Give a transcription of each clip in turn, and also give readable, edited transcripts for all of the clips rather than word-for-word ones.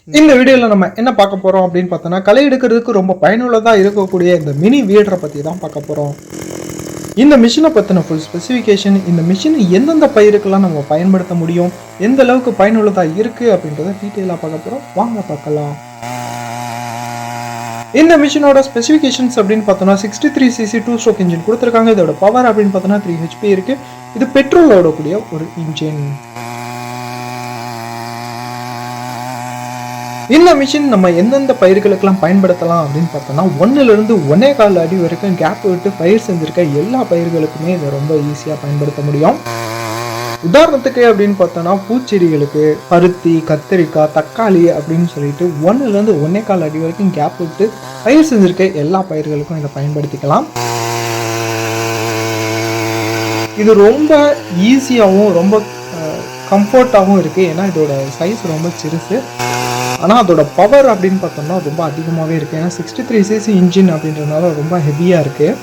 இந்த வீடியோல நம்ம என்ன பார்க்க போறோம் அப்படின்னு பார்த்தோம்னா, களை எடுக்கிறதுக்கு ரொம்ப பயனுள்ளதா இருக்கக்கூடிய இந்த மினி வீடரை பத்தி தான் பார்க்க போறோம். இந்த மிஷினை பத்தின ஃபுல் ஸ்பெசிஃபிகேஷன், இந்த மிஷினை எந்தெந்த பயிருக்கெல்லாம் நம்ம பயன்படுத்த முடியும், எந்த அளவுக்கு பயனுள்ளதா இருக்கு அப்படின்றத டீட்டெயிலாக பார்க்க போறோம். வாங்க பார்க்கலாம். இந்த மிஷினோட ஸ்பெசிஃபிகேஷன்ஸ் அப்படின்னு பார்த்தோம்னா 63cc 2-stroke இன்ஜின் கொடுத்துருக்காங்க. இதோட பவர் அப்படின்னு பார்த்தோம்னா 3 HP இருக்கு. இது பெட்ரோல் ஓடக்கூடிய ஒரு இன்ஜின். இந்த மிஷின் நம்ம எந்தெந்த பயிர்களுக்கெல்லாம் பயன்படுத்தலாம் அப்படின்னு பார்த்தோம்னா 1லிருந்து 1.25 அடி வரைக்கும் கேப் விட்டு பயிர் செஞ்சிருக்க எல்லா பயிர்களுக்குமே இதை ரொம்ப ஈஸியாக பயன்படுத்த முடியும். உதாரணத்துக்கு அப்படின்னு பார்த்தோம்னா பூச்செடிகளுக்கு, பருத்தி, கத்திரிக்காய், தக்காளி அப்படின்னு சொல்லிட்டு 1லிருந்து 1.25 அடி வரைக்கும் கேப் விட்டு பயிர் செஞ்சிருக்க எல்லா பயிர்களுக்கும் இதை பயன்படுத்திக்கலாம். இது ரொம்ப ஈஸியாகவும் ரொம்ப கம்ஃபர்ட்டாகவும் இருக்குது. ஏன்னா இதோட சைஸ் ரொம்ப சிறுசு. ஆனால் அதோட பவர் அப்படின்னு பார்த்தோம்னா ரொம்ப அதிகமாகவே இருக்குது. ஏன்னா 63cc இன்ஜின் அப்படின்றதுனால ரொம்ப ஹெவியாக இருக்குது.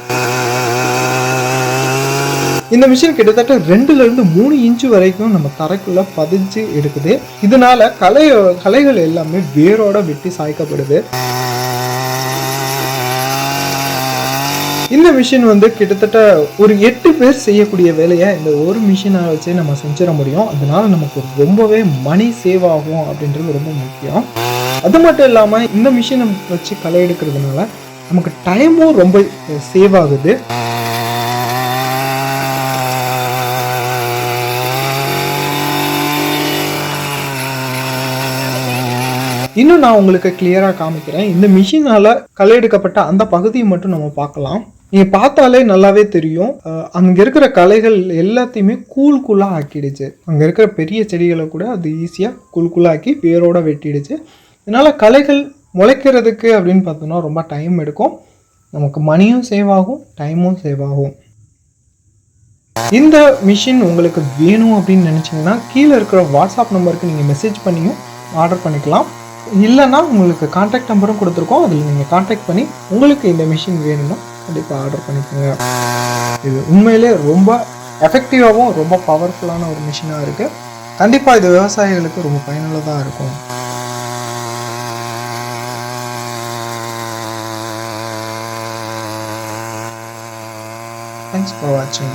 இந்த மிஷின் கிட்டத்தட்ட 2லிருந்து 3 இன்ச்சு வரைக்கும் நம்ம தரைக்குள்ளே பதிஞ்சு எடுக்குது. இதனால களைகள் எல்லாமே வேரோட வெட்டி சாய்க்கப்படுது. இந்த மிஷின் கிட்டத்தட்ட ஒரு 8 பேர் செய்யக்கூடிய வேலையை இந்த ஒரு மிஷினை வச்சு நம்ம செஞ்சிட முடியும். அதனால நமக்கு ரொம்பவே மணி சேவ் ஆகும் அப்படின்றது ரொம்ப முக்கியம். அது மட்டும் இல்லாமல் இந்த மிஷினை வச்சு களை எடுக்கிறதுனால நமக்கு டைமும் ரொம்ப சேவ் ஆகுது. இன்னும் நான் உங்களுக்கு கிளியராக காமிக்கிறேன். இந்த மிஷினால் களை எடுக்கப்பட்ட அந்த பகுதியை மட்டும் நம்ம பார்க்கலாம். நீங்கள் பார்த்தாலே நல்லாவே தெரியும். அங்கே இருக்கிற களைகள் எல்லாத்தையுமே கூழாக ஆக்கிடுச்சு. அங்கே இருக்கிற பெரிய செடிகளை கூட அது ஈஸியாக கூழாக்கி வேரோட வெட்டிடுச்சு. இதனால் களைகள் முளைக்கிறதுக்கு அப்படின்னு பார்த்தோம்னா ரொம்ப டைம் எடுக்கும். நமக்கு மணியும் சேவ் ஆகும், டைமும் சேவ் ஆகும். இந்த மிஷின் உங்களுக்கு வேணும் அப்படின்னு நினச்சிங்கன்னா கீழே இருக்கிற வாட்ஸ்அப் நம்பருக்கு நீங்கள் மெசேஜ் பண்ணியும் ஆர்டர் பண்ணிக்கலாம். இல்லைன்னா உங்களுக்கு கான்டாக்ட் நம்பரும் கொடுத்துருக்கோம். அதில் நீங்கள் கான்டாக்ட் பண்ணி உங்களுக்கு இந்த மிஷின் வேணும்னா கண்டிப்பாக ஆர்டர் பண்ணிக்கோங்க. இது உண்மையிலே ரொம்ப எஃபெக்டிவாகவும் ரொம்ப பவர்ஃபுல்லான ஒரு மிஷினாக இருக்குது. கண்டிப்பாக இது விவசாயிகளுக்கு ரொம்ப பயனுள்ளதாக இருக்கும். Thanks for watching.